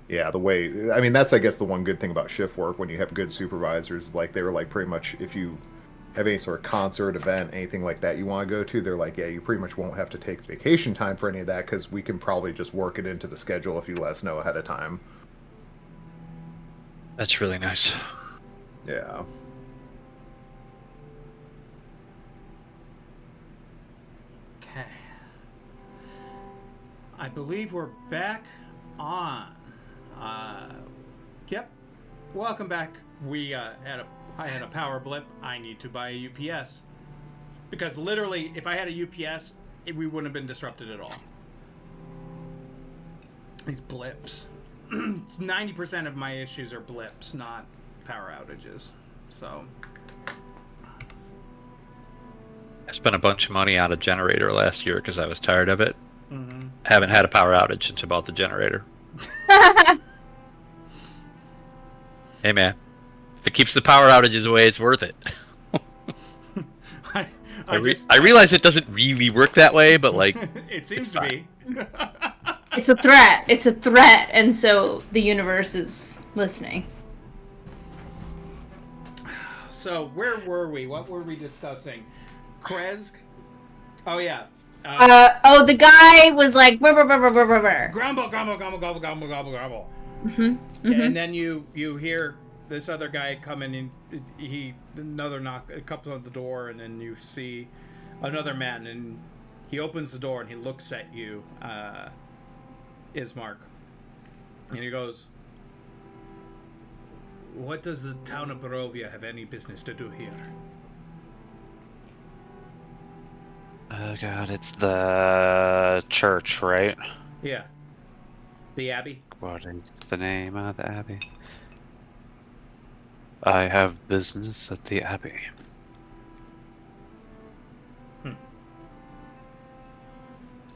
Yeah, the way I mean that's I guess the one good thing about shift work when you have good supervisors, like they were like pretty much if you have any sort of concert event, anything like that you want to go to, they're like, yeah, you pretty much won't have to take vacation time for any of that because we can probably just work it into the schedule if you let us know ahead of time. That's really nice. Yeah. Okay. I believe we're back on. Uh, yep. Welcome back. I had a power blip. I need to buy a UPS because literally, if I had a UPS, we wouldn't have been disrupted at all. These blips. 90% of my issues are blips, not power outages. So. I spent a bunch of money on a generator last year because I was tired of it. Mm-hmm. Haven't had a power outage since I bought the generator. Hey man, if it keeps the power outages away, it's worth it. I, I I realize it doesn't really work that way, but like, it seems to be. It's a threat. It's a threat, and so the universe is listening. So where were we? What were we discussing? Kresk? Oh yeah. The guy was like, brr, brr, brr, brr, brr, brr. Grumble, grumble, grumble, grumble, grumble, grumble, grumble. Mm-hmm. And then you hear this other guy come in and he another knock comes on the door, and then you see another man, and he opens the door and he looks at you, Ismark, and he goes, "What does the town of Barovia have any business to do here?" oh god, it's the church, right? Yeah. The Abbey? What is the name of the abbey? I have business at the abbey.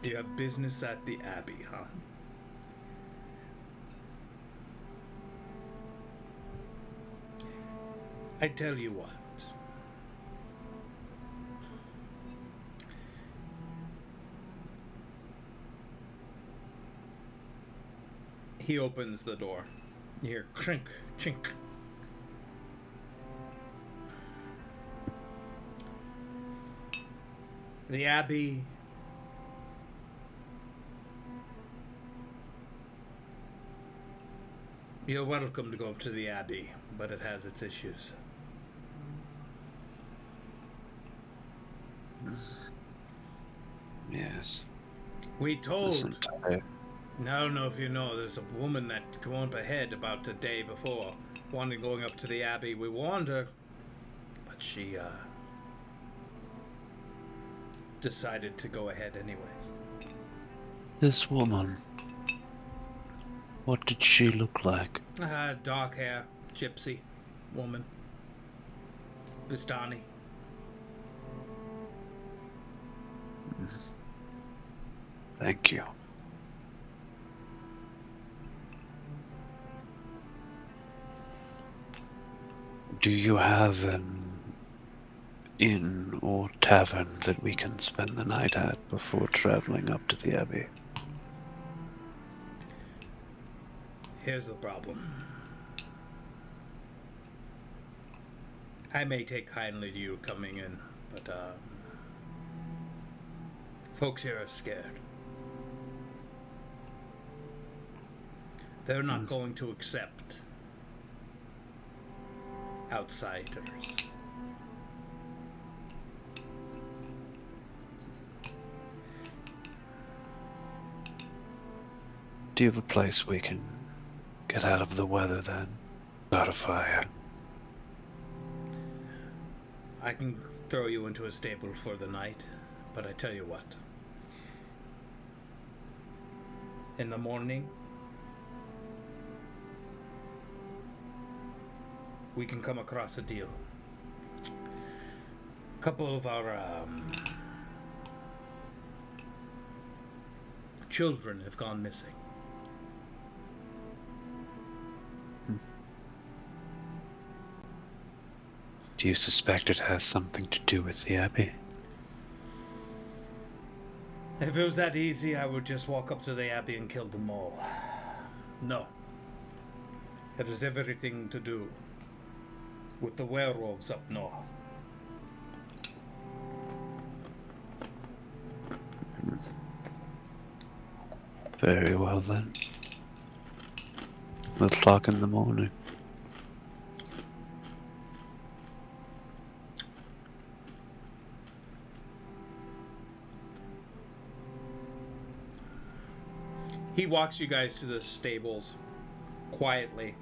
You have business at the Abbey, huh? I tell you what. He opens the door. You hear crink, chink. The Abbey. You're welcome to go up to the Abbey, but it has its issues. Yes. We told. Listen to it. I don't know if you know, there's a woman that came up ahead about a day before, wanted going up to the Abbey. We warned her, but she decided to go ahead anyways. This woman. What did she look like? Dark hair, gypsy, woman, Vistani. Thank you. Do you have an inn or tavern that we can spend the night at before traveling up to the Abbey? Here's the problem. I may take kindly to you coming in, but folks here are scared. They're not going to accept outsiders. Do you have a place we can get out of the weather then? Start a fire. I can throw you into a stable for the night, but I tell you what. In the morning, we can come across a deal. A couple of our children have gone missing. Do you suspect it has something to do with the Abbey? If it was that easy, I would just walk up to the Abbey and kill them all. No. It has everything to do with the werewolves up north. Very well then. We'll talk in the morning. He walks you guys to the stables quietly.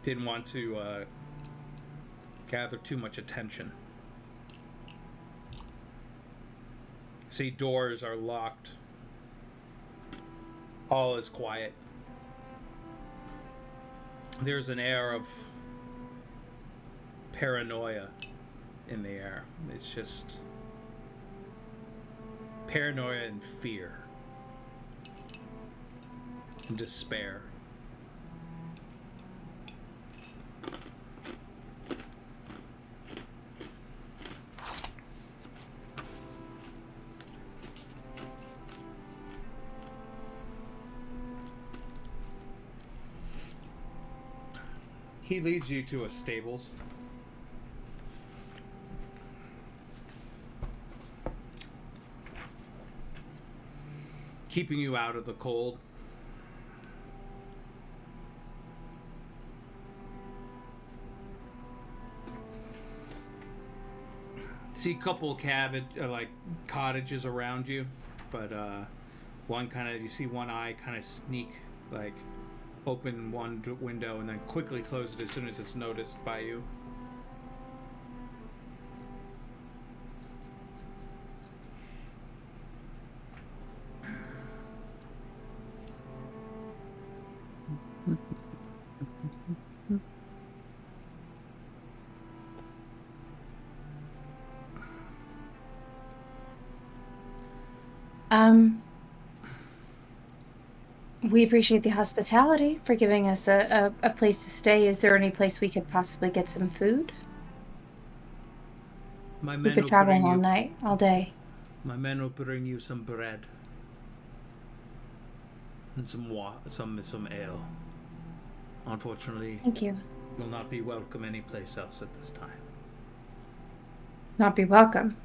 Didn't want to gather too much attention. See, doors are locked. All is quiet. There's an air of paranoia in the air. It's just paranoia and fear and despair. He leads you to a stables. Keeping you out of the cold. See a couple of cottages around you, but one kind of, you see one eye kind of sneak, like open one window and then quickly close it as soon as it's noticed by you. We appreciate the hospitality for giving us a place to stay. Is there any place we could possibly get some food? My We've men been will traveling bring all you. night, all day. My men will bring you some bread and some ale. Unfortunately, Thank you. will not be welcome anyplace else at this time. Not be welcome.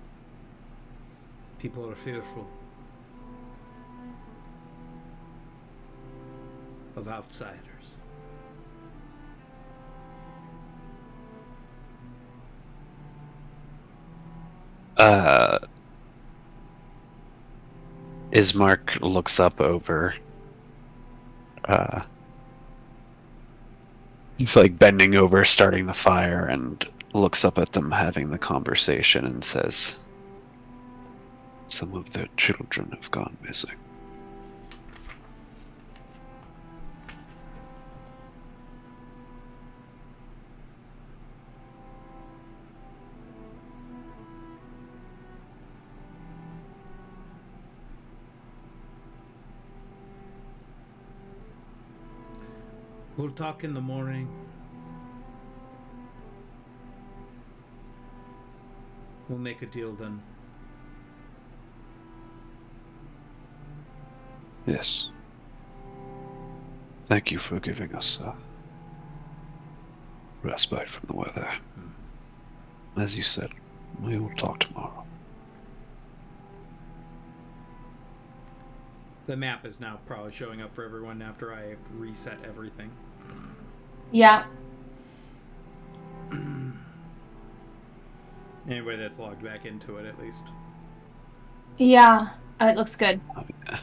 People are fearful of outsiders. Ismark looks up over. He's like bending over, starting the fire, and looks up at them having the conversation and says, "Some of their children have gone missing." We'll talk in the morning. We'll make a deal then. Yes. Thank you for giving us respite from the weather. As you said, we will talk tomorrow. The map is now probably showing up for everyone after I reset everything. Yeah. Anybody that's logged back into it, at least. Yeah. It looks good. Oh, yeah.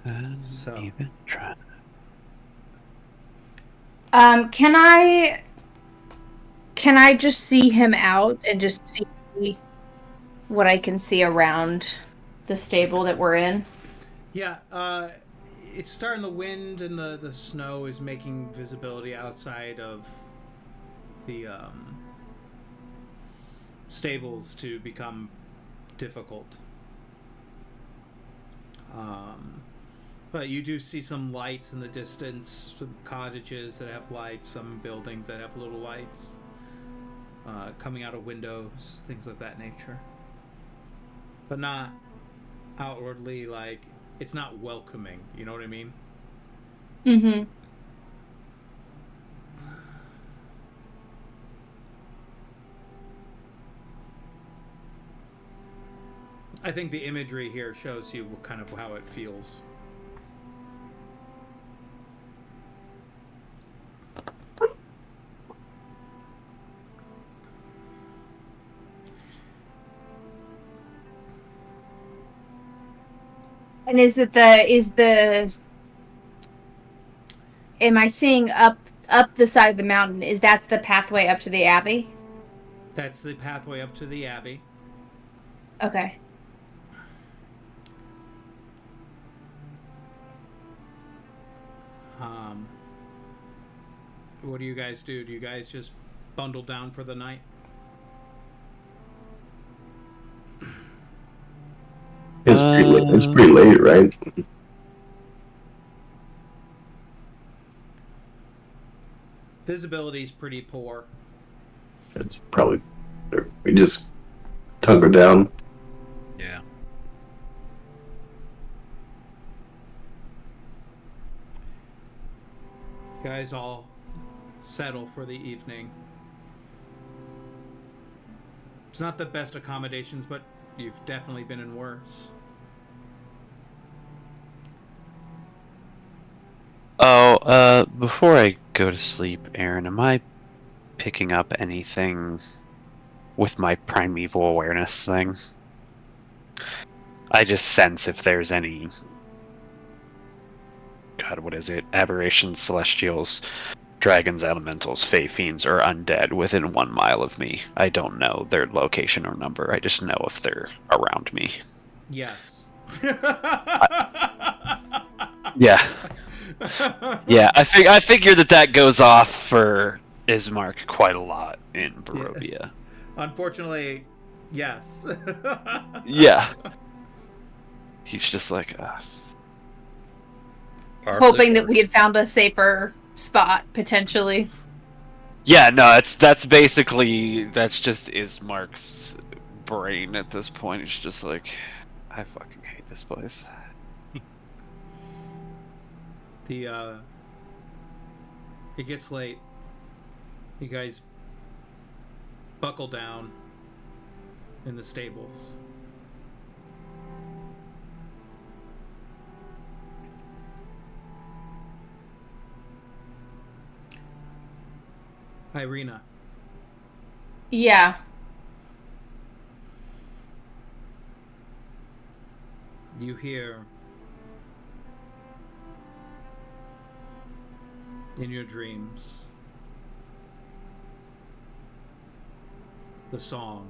And So- even trying. Can I just see him out and just see what I can see around the stable that we're in? Yeah, it's starting. The wind and the snow is making visibility outside of the stables to become difficult. But you do see some lights in the distance, some cottages that have lights, some buildings that have little lights coming out of windows, things of that nature. But not outwardly, like, it's not welcoming, you know what I mean? Mm-hmm. I think the imagery here shows you kind of how it feels. And am I seeing up the side of the mountain? Is that the pathway up to the Abbey? That's the pathway up to the Abbey. Okay. What do you guys do? Do you guys just bundle down for the night? It's pretty late, right? Visibility's pretty poor. It's probably we just hunker down. Yeah. You guys all settle for the evening. It's not the best accommodations, but you've definitely been in worse. Oh, before I go to sleep, Aaron, am I picking up anything with my primeval awareness thing? I just sense if there's any... God, what is it? Aberrations, celestials, dragons, elementals, fey fiends, or undead within 1 mile of me. I don't know their location or number. I just know if they're around me. Yes. Yeah. Yeah, I figure that goes off for Ismark quite a lot in Barovia. Yeah. Unfortunately, yes. Yeah. He's just like, Hoping that we had found a safer spot, potentially. Yeah, no, that's basically, that's just Ismark's brain at this point. It's just like, I fucking hate this place. It gets late. You guys buckle down in the stables. Irina. Yeah. You hear in your dreams the song.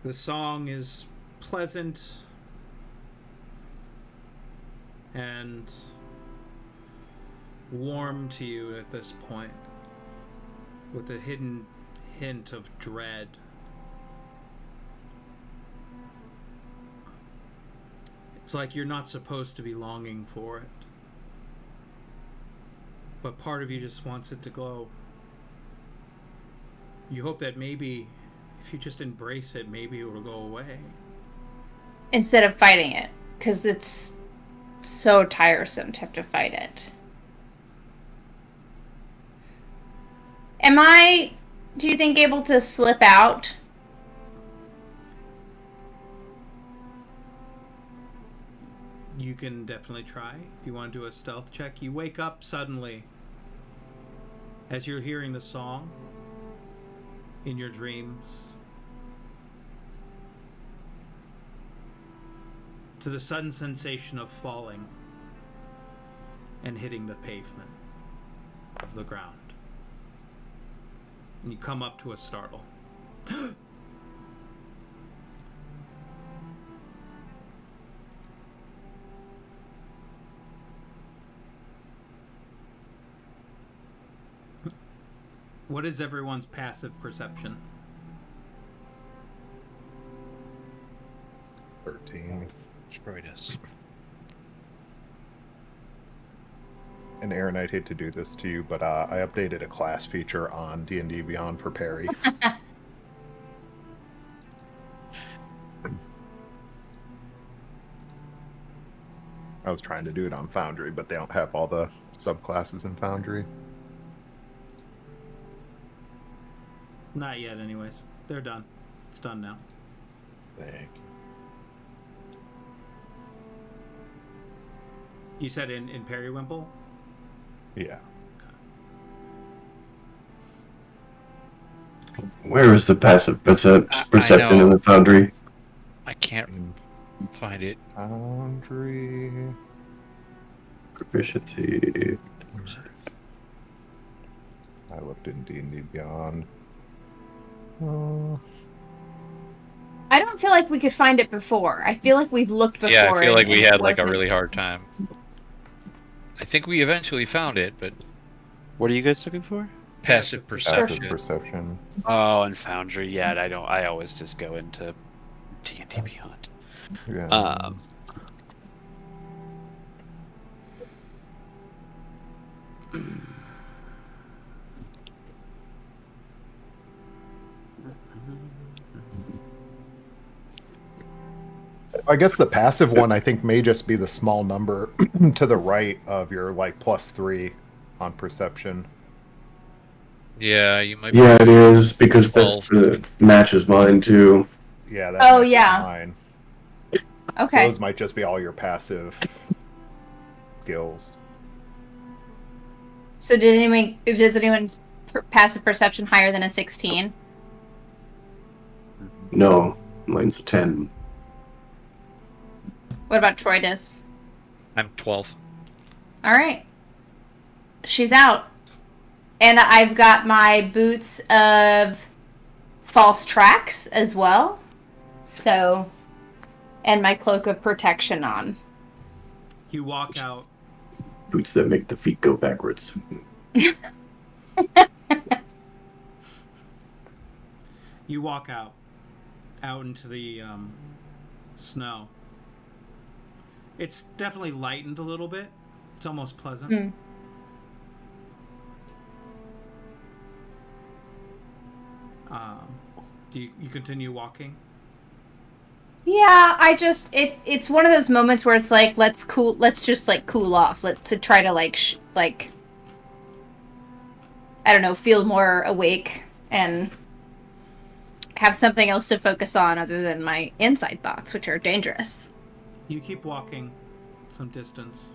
The song is pleasant and warm to you at this point, with a hidden hint of dread. It's like you're not supposed to be longing for it, but part of you just wants it to go. You hope that maybe if you just embrace it, maybe it will go away. Instead of fighting it, because it's so tiresome to have to fight it. Am I, do you think, able to slip out? You can definitely try if you want to do a stealth check. You wake up suddenly as you're hearing the song in your dreams to the sudden sensation of falling and hitting the pavement of the ground. And you come up to a startle. What is everyone's passive perception? 13. Destroyed us. And Aaron, I'd hate to do this to you, but I updated a class feature on D&D Beyond for Perry. I was trying to do it on Foundry, but they don't have all the subclasses in Foundry. Not yet, anyways. They're done. It's done now. Thank You said in Periwimple? you. Yeah. Where is the passive perception in the Foundry? I can't find it. Foundry. Proficiency. I looked in D&D Beyond. I don't feel like we could find it before. I feel like we've looked before. Yeah, I feel like and we it had like a wasn't- really hard time. I think we eventually found it, but What are you guys looking for? passive Passive perception. perception. Oh, and Foundry. Yeah, I don't. I always just go into D&D Beyond. Yeah. I guess the passive one I think may just be the small number to the right of your like +3 on perception. Yeah, you might. Yeah, it is because that's 12. matches mine too. Yeah. That Oh, might be yeah. mine. Okay. So those might just be all your passive skills. So does anyone's passive perception higher than a 16? No, mine's a 10. What about Troidus? I'm 12. All right. She's out. And I've got my boots of false tracks as well. So, and my cloak of protection on. You walk out. Boots that make the feet go backwards. You walk out into the snow. It's definitely lightened a little bit. It's almost pleasant. Hmm. Do you continue walking? Yeah, it's one of those moments where it's like let's just like cool off, to try to like I don't know, feel more awake and have something else to focus on other than my inside thoughts, which are dangerous. You keep walking some distance.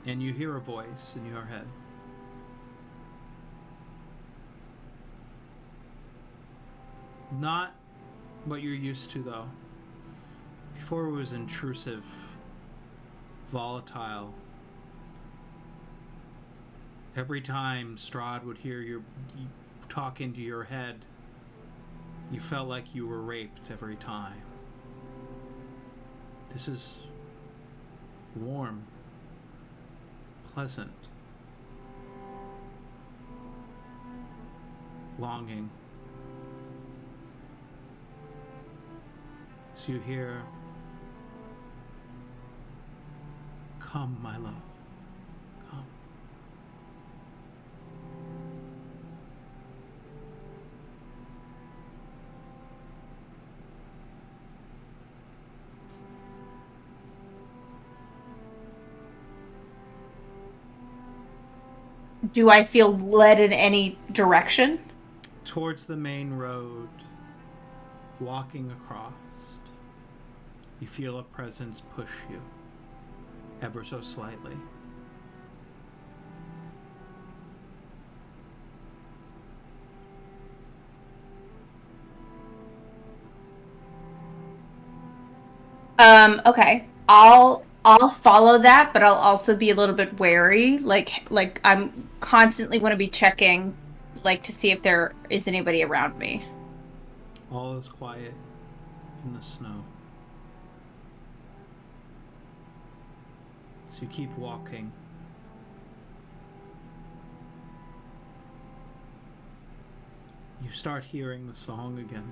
And you hear a voice in your head. Not what you're used to, though. Before it was intrusive, volatile. Every time Strahd would hear you talk into your head, you felt like you were raped every time. This is warm, pleasant, longing. So you hear, "Come, my love, come." Do I feel led in any direction? Towards the main road, walking across, you feel a presence push you, ever so slightly. Okay. I'll follow that, but I'll also be a little bit wary. Like I'm constantly want to be checking, like to see if there is anybody around me. All is quiet in the snow. So you keep walking. You start hearing the song again.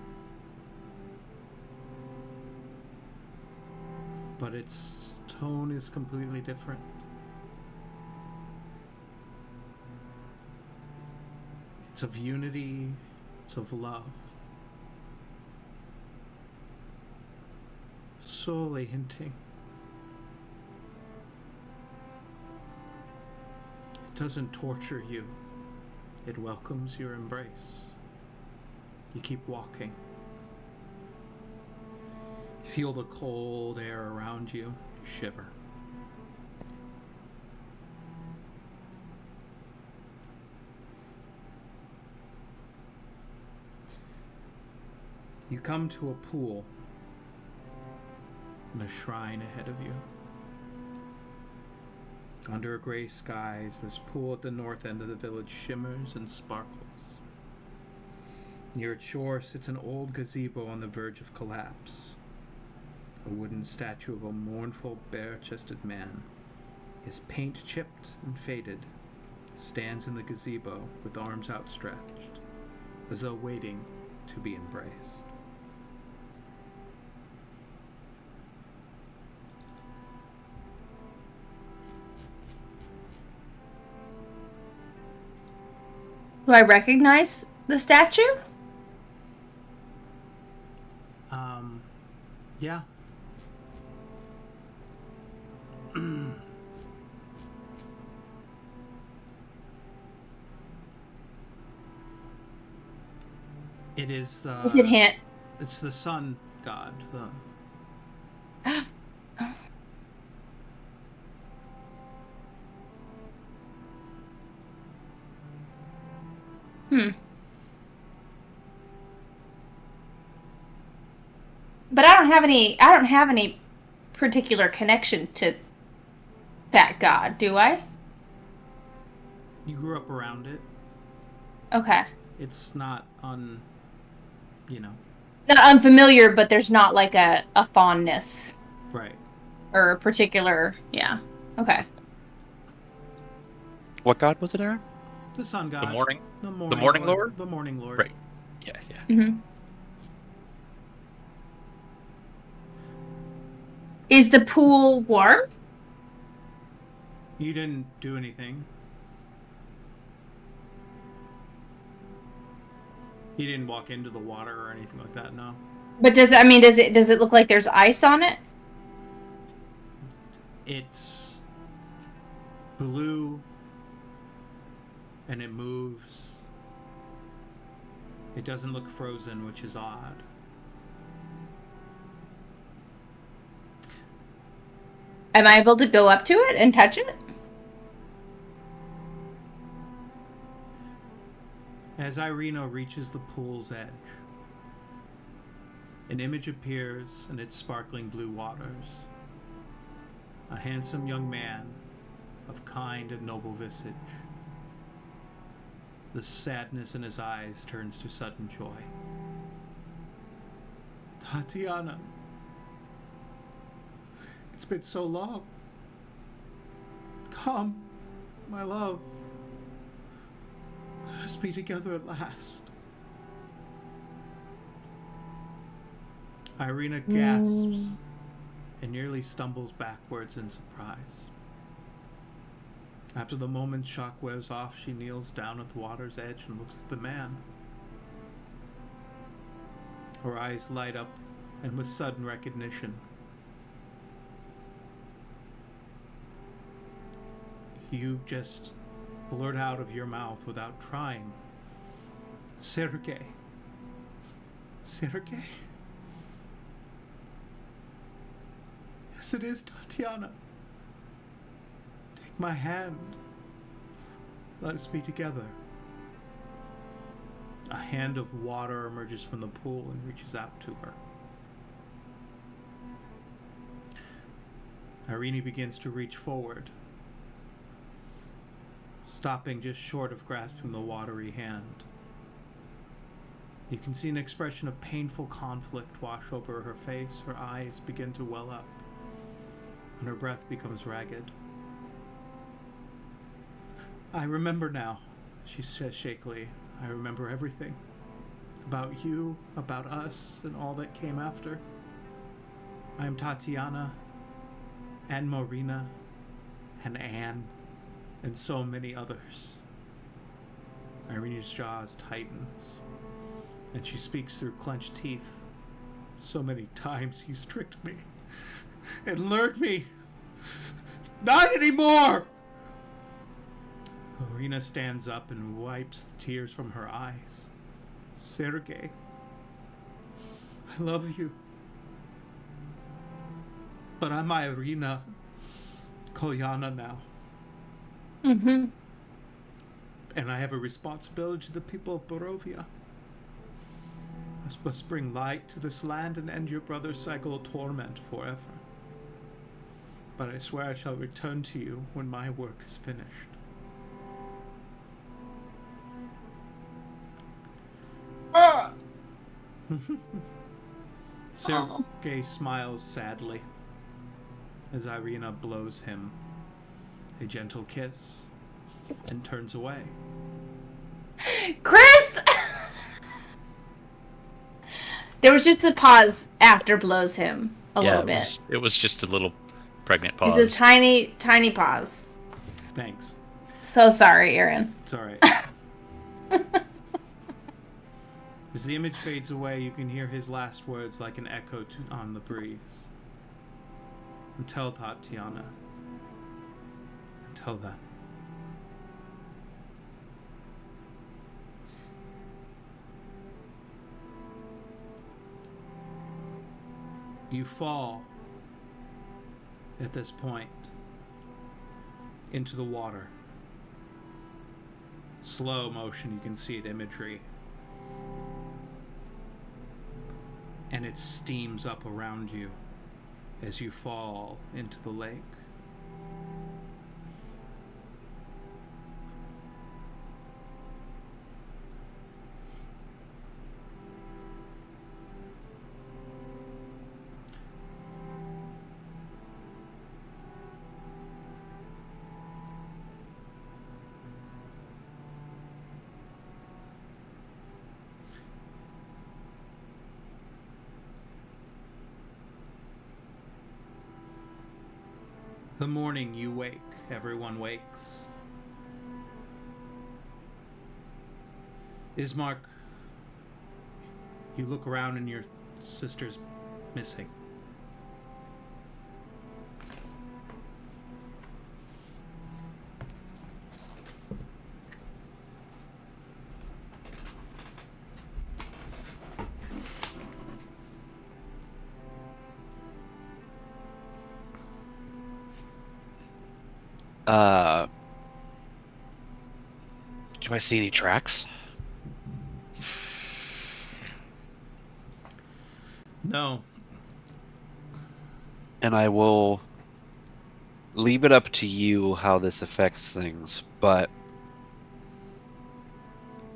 But its tone is completely different. It's of unity, it's of love. slowly hinting. It doesn't torture you. It welcomes your embrace. You keep walking. You feel the cold air around you. You shiver. You come to a pool and a shrine ahead of you. Under gray skies, this pool at the north end of the village shimmers and sparkles. Near its shore sits an old gazebo on the verge of collapse. A wooden statue of a mournful, bare-chested man, his paint chipped and faded, stands in the gazebo with arms outstretched, as though waiting to be embraced. Do I recognize the statue? Yeah. It is the... Is it hint? It's the sun god. But I don't have any particular connection to that god, do I? You grew up around it. Okay. It's not Not unfamiliar, but there's not like a fondness. Right. Or a particular, yeah. Okay. What god was it, Aaron? The sun god. The morning Lord. lord? The morning lord. Right. Yeah. Mm-hmm. Is the pool warm? You didn't do anything. You didn't walk into the water or anything like that, no. But does it look like there's ice on it? It's blue and it moves. It doesn't look frozen, which is odd. Am I able to go up to it and touch it? As Irina reaches the pool's edge, an image appears in its sparkling blue waters. A handsome young man of kind and noble visage. The sadness in his eyes turns to sudden joy. Tatiana, it's been so long. Come, my love. Let us be together at last. Irina gasps and nearly stumbles backwards in surprise. After the moment's shock wears off, she kneels down at the water's edge and looks at the man. Her eyes light up, and with sudden recognition, you just blurt out of your mouth without trying, Sergei. Sergei? Yes, it is, Tatiana. Take my hand. Let us be together. A hand of water emerges from the pool and reaches out to her. Irene begins to reach forward, stopping just short of grasping the watery hand. You can see an expression of painful conflict wash over her face. Her eyes begin to well up, and her breath becomes ragged. I remember now, she says shakily. I remember everything. About you, about us, and all that came after. I am Tatiana, and Marina, and Anne, and so many others. Irina's jaws tightens, and she speaks through clenched teeth. So many times he's tricked me. and lured me. Not anymore! Irina stands up and wipes the tears from her eyes. Sergei, I love you. But I'm Irina Kolyana now. Mm-hmm. And I have a responsibility to the people of Borovia. I must bring light to this land and end your brother's cycle of torment forever. But I swear I shall return to you when my work is finished. Sergei smiles sadly as Irina blows him a gentle kiss and turns away. Chris! There was just a pause after blows him a little bit. It was just a little pregnant It pause. was a tiny, tiny pause. Thanks. So sorry, Aaron. It's alright. As the image fades away, you can hear his last words like an echo on the breeze. Until Tatiana. Until then. You fall at this point into the water. Slow motion, you can see it imagery. And it steams up around you as you fall into the lake. The morning you wake, everyone wakes. Ismark, you look around and your sister's missing. Do I see any tracks? No. And I will leave it up to you how this affects things, but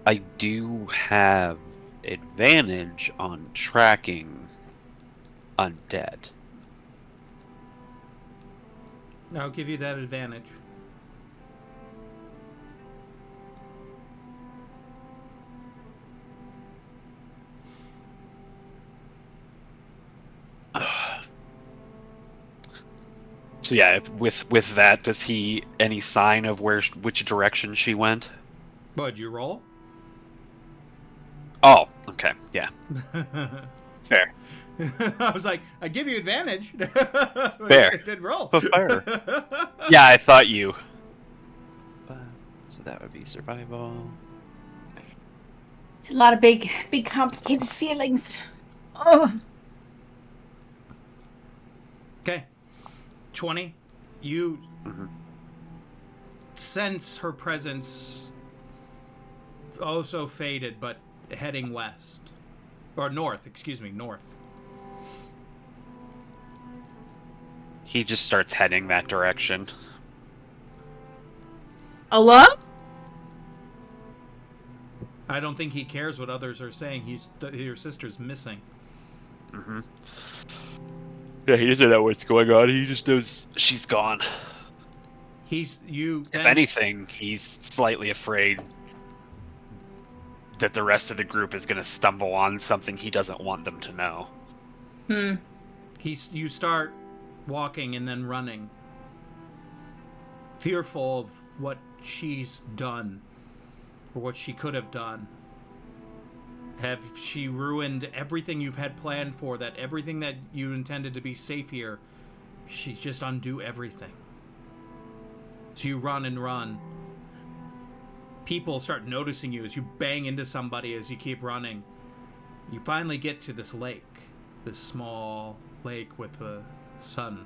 I do have advantage on tracking undead. I'll give you that advantage. So yeah, with that, does he any sign of which direction she went? Bud, you roll? Oh, okay, yeah, fair. I was like, I give you advantage. Fair. It did roll. Fair. Yeah, I thought you. So that would be survival. It's a lot of big complicated feelings. Oh. Okay. 20. You sense her presence oh so faded, but heading west. Or north, excuse me, north. He just starts heading that direction. Alone? I don't think he cares what others are saying. Your sister's missing. Mm-hmm. Yeah, he doesn't know what's going on. He just knows she's gone. If anything, he's slightly afraid that the rest of the group is going to stumble on something he doesn't want them to know. You start walking and then running, fearful of what she's done or what she could have done. Have she ruined everything you've had planned for, that everything that you intended to be safe here? She just undo everything. So you run and run. People start noticing you as you bang into somebody as you keep running. You finally get to this lake. This small lake with the sun.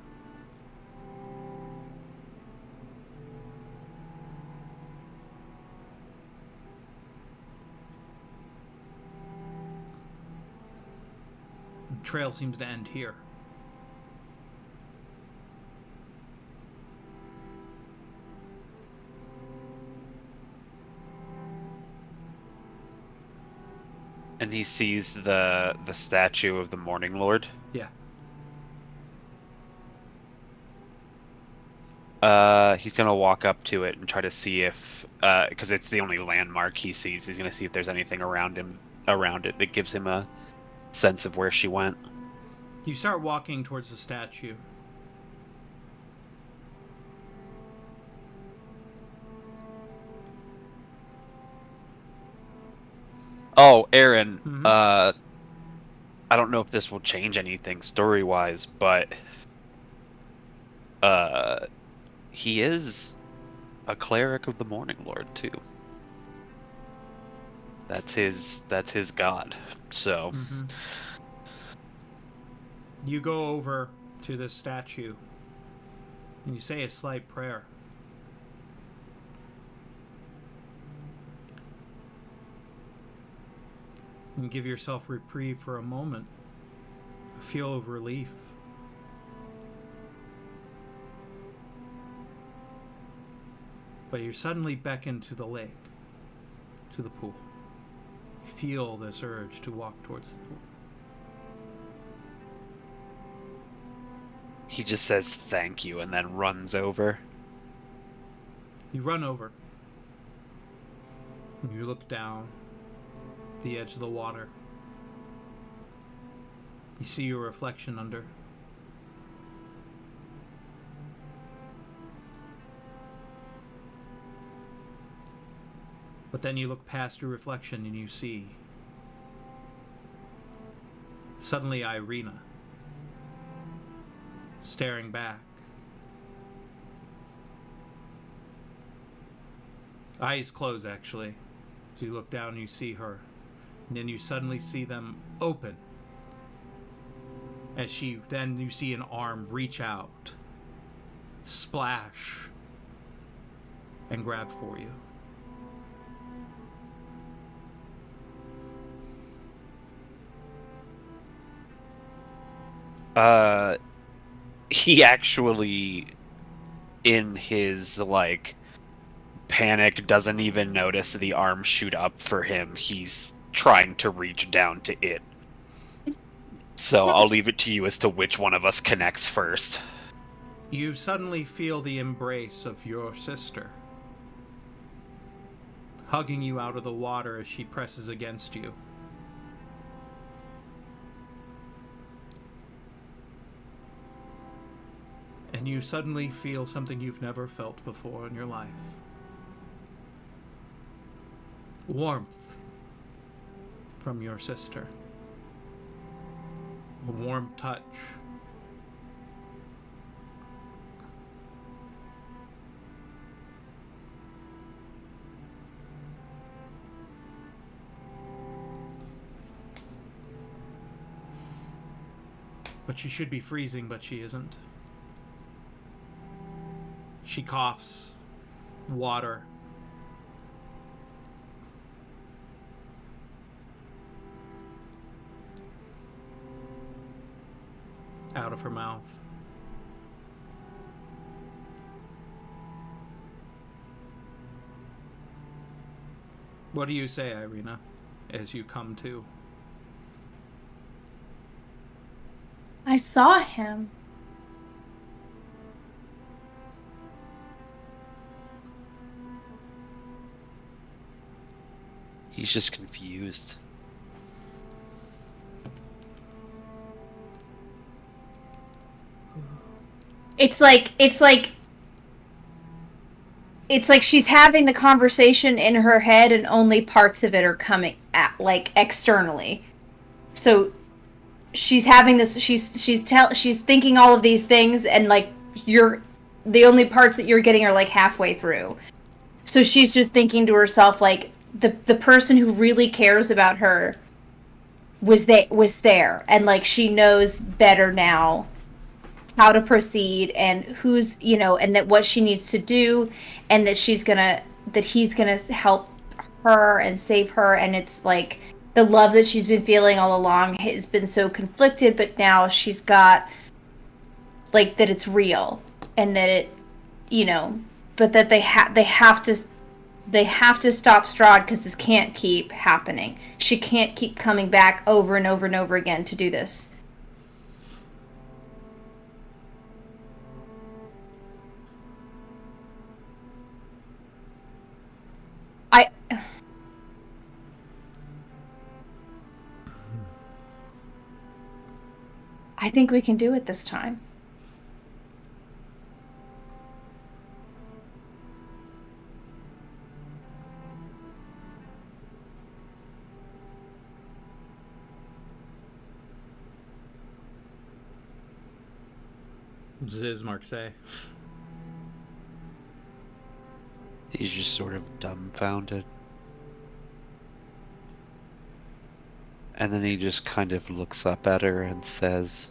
The trail seems to end here. And he sees the statue of the Morning Lord. Yeah. He's gonna walk up to it and try to see if, because it's the only landmark he sees. He's gonna see if there's anything around it that gives him a sense of where she went. You start walking towards the statue. Oh, Aaron. Mhm. I don't know if this will change anything story-wise, but he is a cleric of the Morning Lord too. That's his god. So Mhm. You go over to this statue and you say a slight prayer. And give yourself reprieve for a moment. A feel of relief. But you're suddenly beckoned to the lake, to the pool. You feel this urge to walk towards the pool. he just says thank you and then runs over. You run over. You look down the edge of the water. You see your reflection under. But then you look past your reflection and you see suddenly Irina staring back. Eyes closed, actually. So you look down and you see her. And then you suddenly see them open. As then you see an arm reach out, splash, and grab for you. He actually, in his like panic, doesn't even notice the arm shoot up for him. He's trying to reach down to it. So I'll leave it to you as to which one of us connects first. You suddenly feel the embrace of your sister, hugging you out of the water as she presses against you. And you suddenly feel something you've never felt before in your life. Warmth from your sister. A warm touch. But she should be freezing, but she isn't. She coughs. Water. Out of her mouth. What do you say, Irina, as you come to? I saw him. He's just confused. It's like it's like she's having the conversation in her head and only parts of it are coming at like externally. So she's having this she's thinking all of these things and like you're the only parts that you're getting are like halfway through. So she's just thinking to herself like the person who really cares about her was there and like she knows better now how to proceed and who's and that what she needs to do and that he's gonna help her and save her, and it's like the love that she's been feeling all along has been so conflicted, but now she's got like that it's real and that it but that they have to stop Strahd because this can't keep happening. She can't keep coming back over and over and over again to do this. I think we can do it this time. Zizmark say. He's just sort of dumbfounded. And then he just kind of looks up at her and says,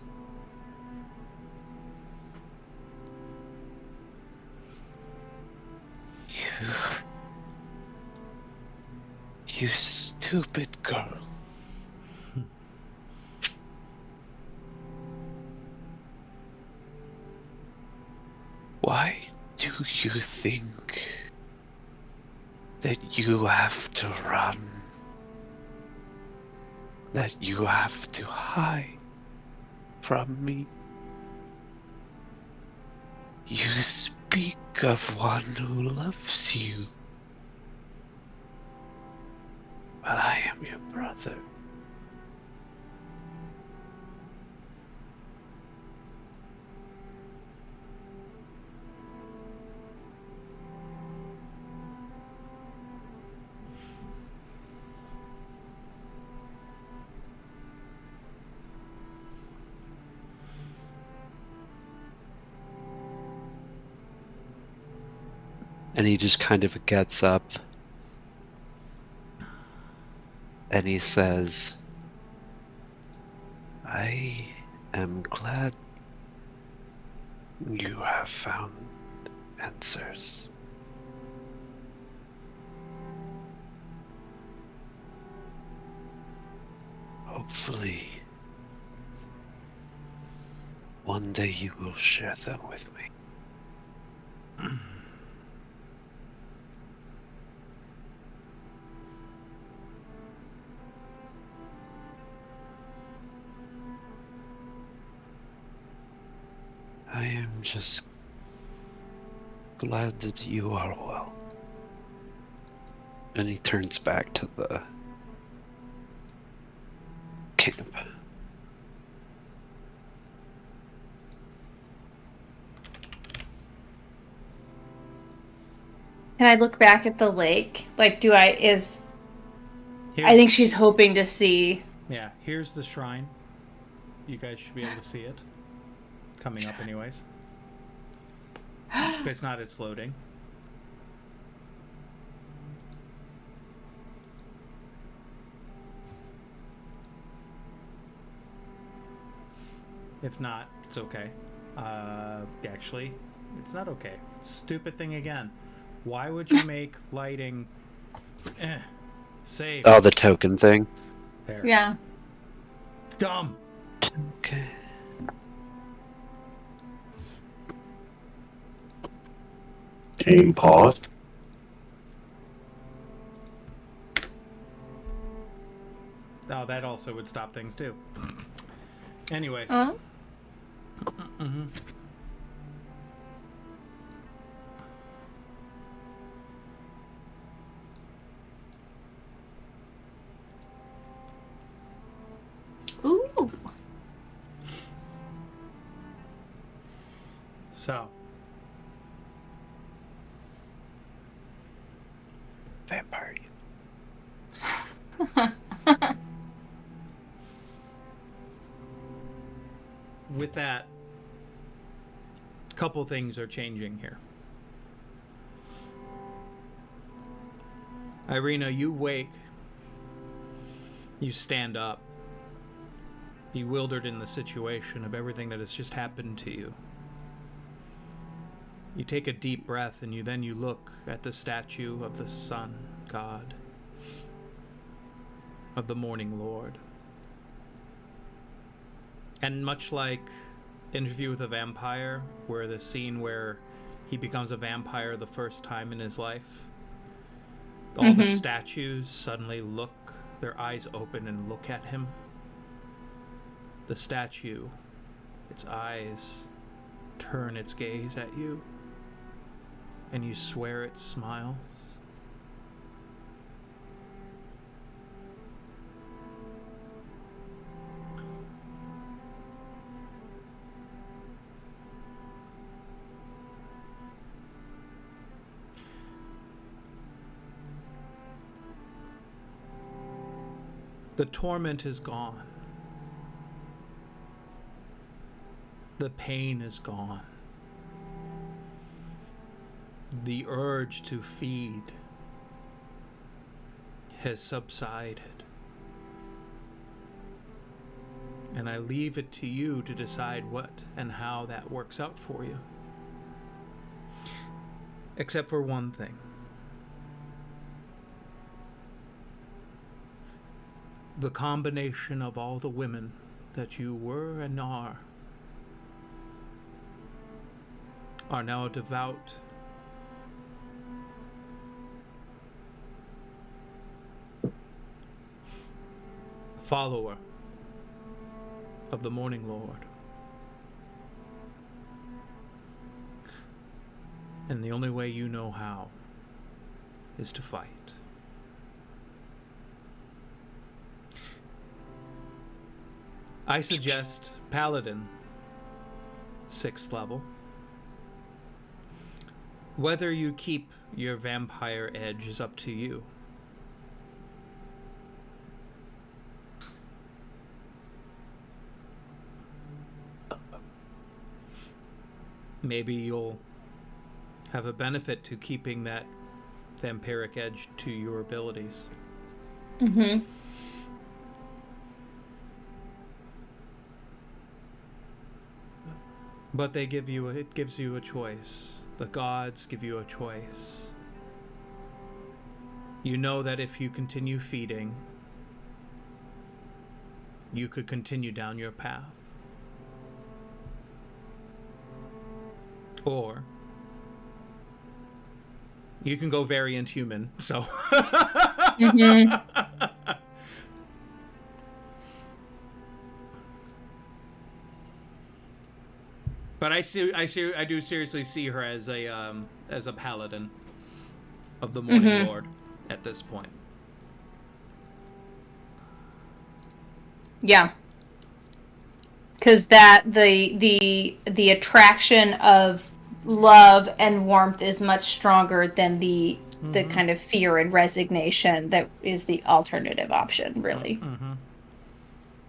You stupid girl. Why do you think that you have to run? That you have to hide from me? You speak of one who loves you. Well, I am your brother. And he just kind of gets up and he says, I am glad you have found answers. Hopefully, one day you will share them with me. I am just glad that you are well. And he turns back to the camp. Can I look back at the lake? Like, I think she's hoping to see. Yeah, here's the shrine. You guys should be able to see it. Coming up anyways. If it's not, it's loading. If not, it's okay. Actually, it's not okay. Stupid thing again. Why would you make lighting... save. Oh, the token thing? There. Yeah. Dumb! Okay. Game paused. Oh, that also would stop things too. Anyways. Mm-hmm. Ooh. So. vampire yet. With that, a couple things are changing here. Irina, you wake. You stand up, bewildered in the situation of everything that has just happened to you. You take a deep breath and you look at the statue of the sun god, of the Morning Lord. And much like Interview with a Vampire, where the scene where he becomes a vampire the first time in his life, all the statues suddenly look, their eyes open and look at him. The statue, its eyes turn its gaze at you, and you swear it smiles. The torment is gone. The pain is gone. The urge to feed has subsided. And I leave it to you to decide what and how that works out for you. Except for one thing. The combination of all the women that you were and are now devout follower of the Morning Lord. And the only way you know how is to fight. I suggest Paladin, 6th level. Whether you keep your vampire edge is up to you. Maybe you'll have a benefit to keeping that vampiric edge to your abilities. Mm-hmm. But it gives you a choice. The gods give you a choice. You know that if you continue feeding, you could continue down your path. Or you can go very inhuman, so But I do seriously see her as a paladin of the Morning Lord at this point. Yeah. Because that the attraction of love and warmth is much stronger than the kind of fear and resignation that is the alternative option, really.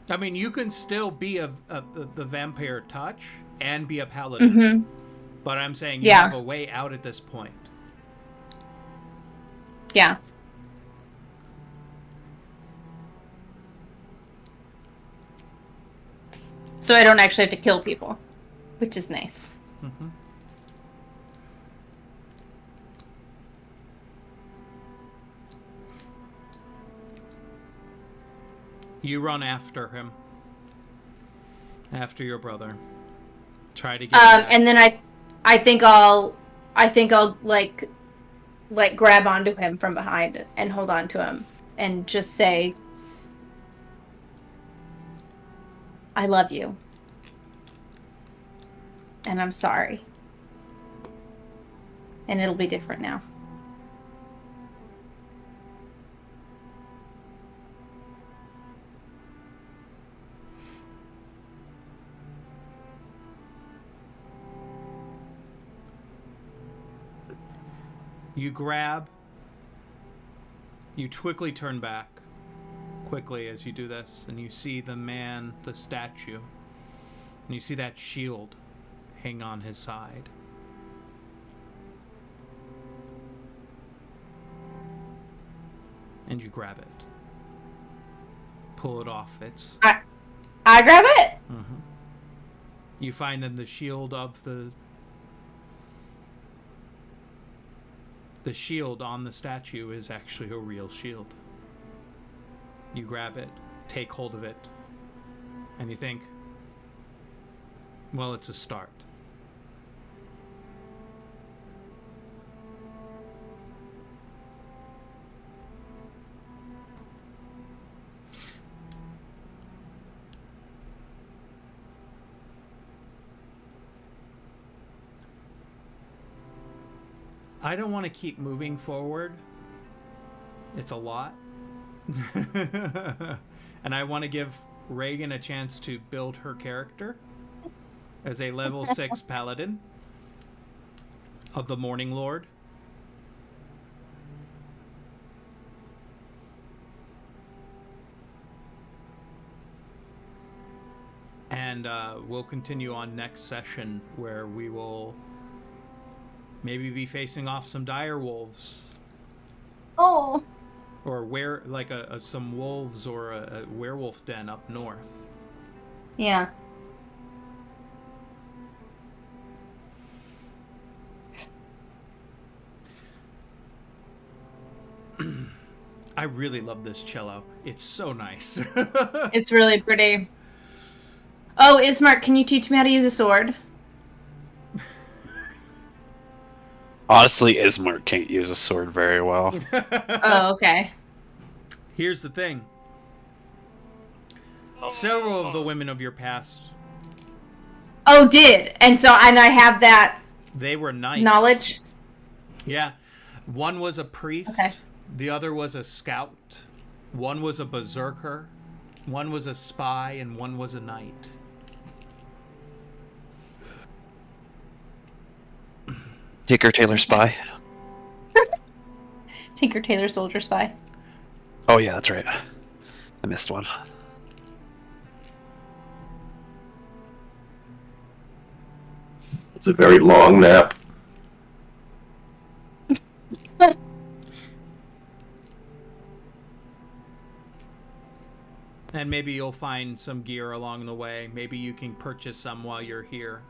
I mean, you can still be the vampire touch and be a paladin, but I'm saying you have a way out at this point. Yeah. So I don't actually have to kill people, which is nice. You run after him, after your brother. Try to get back. And then I think I'll like grab onto him from behind and hold on to him and just say, I love you. And I'm sorry. And it'll be different now. You grab You quickly turn back, quickly as you do this, and you see the man, the statue, and you see that shield hang on his side. And you grab it. Pull it off. It's. I grab it. Mm-hmm. You find that the shield of the shield on the statue is actually a real shield. You grab it, take hold of it, and you think, well, it's a start. I don't want to keep moving forward. It's a lot. And I want to give Reagan a chance to build her character as a level 6 paladin of the Morning Lord. And we'll continue on next session where we will maybe be facing off some dire wolves. Oh. Or some wolves or a werewolf den up north. Yeah. I really love this cello. It's so nice. It's really pretty. Oh, Ismark, can you teach me how to use a sword? Honestly, Ismark can't use a sword very well. Oh, okay. Here's the thing. Several of the women of your past, Oh, and I have that they were knights. knowledge. Yeah. One was a priest. Okay. The other was a scout. One was a berserker. One was a spy, and one was a knight. Tinker Tailor Spy. Tinker Tailor Soldier Spy. Oh yeah, that's right. I missed one. It's a very long nap. And maybe you'll find some gear along the way. Maybe you can purchase some while you're here.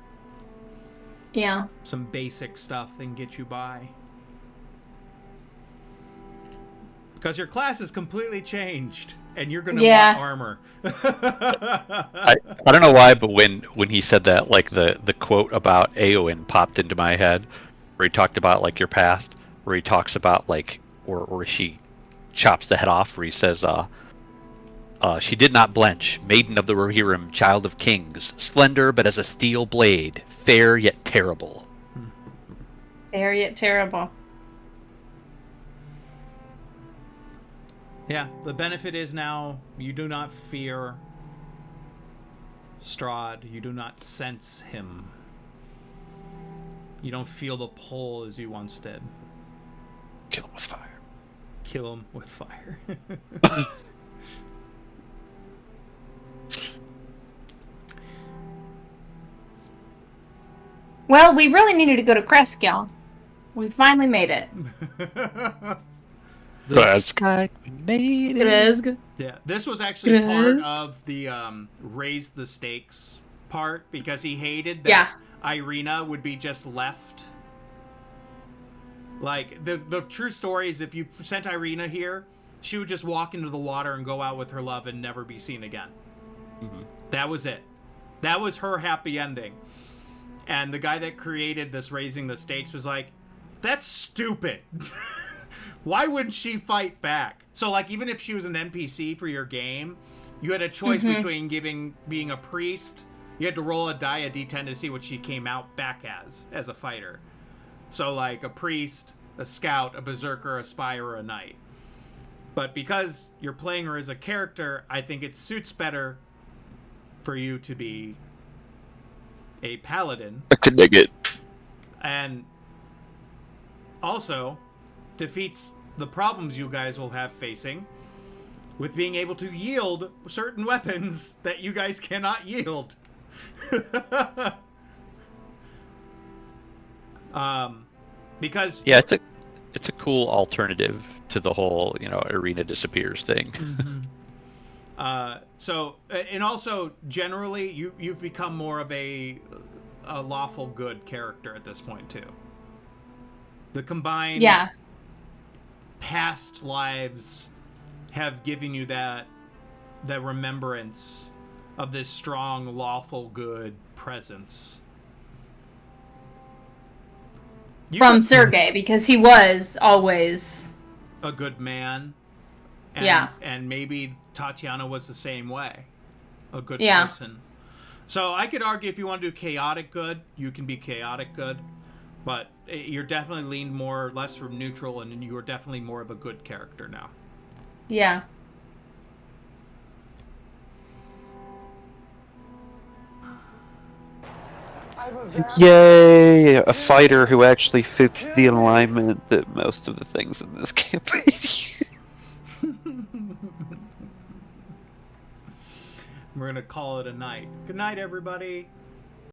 Yeah. Some basic stuff that can get you by. Because your class is completely changed, and you're gonna want armor. I don't know why, but when he said that, like the quote about Eowyn popped into my head, where he talked about like your past, where he talks about like, or she chops the head off, where he says, she did not blench, maiden of the Rohirrim, child of kings, splendor but as a steel blade, fair yet terrible. Fair yet terrible. Yeah, the benefit is now you do not fear Strahd. You do not sense him. You don't feel the pull as you once did. Kill him with fire. Kill him with fire. Well, we really needed to go to Kresk, y'all. We finally made it. Kresk. We made it. Kresk. Yeah, this was actually part of the raise the stakes part, because he hated that Irina would be just left. Like, the true story is if you sent Irina here, she would just walk into the water and go out with her love and never be seen again. Mm-hmm. That was it. That was her happy ending. And the guy that created this raising the stakes was like, that's stupid. Why wouldn't she fight back? So, like, even if she was an NPC for your game, you had a choice between being a priest. You had to roll a d10 to see what she came out back as a fighter. So, like, a priest, a scout, a berserker, a spy, or a knight. But because you're playing her as a character, I think it suits better for you to be a paladin. I could dig it. And also defeats the problems you guys will have facing with being able to yield certain weapons that you guys cannot yield. Because Yeah, it's a cool alternative to the whole, arena disappears thing. and also generally you've become more of a lawful good character at this point too. The combined past lives have given you that remembrance of this strong lawful good presence. From Sergei, because he was always a good man. And, yeah. And maybe Tatiana was the same way. A good yeah. person. So I could argue if you want to do chaotic good, you can be chaotic good. But you're definitely leaned less from neutral, and you are definitely more of a good character now. Yeah. Yay! A fighter who actually fits the alignment that most of the things in this campaign. We're gonna call it a night. Good night, everybody.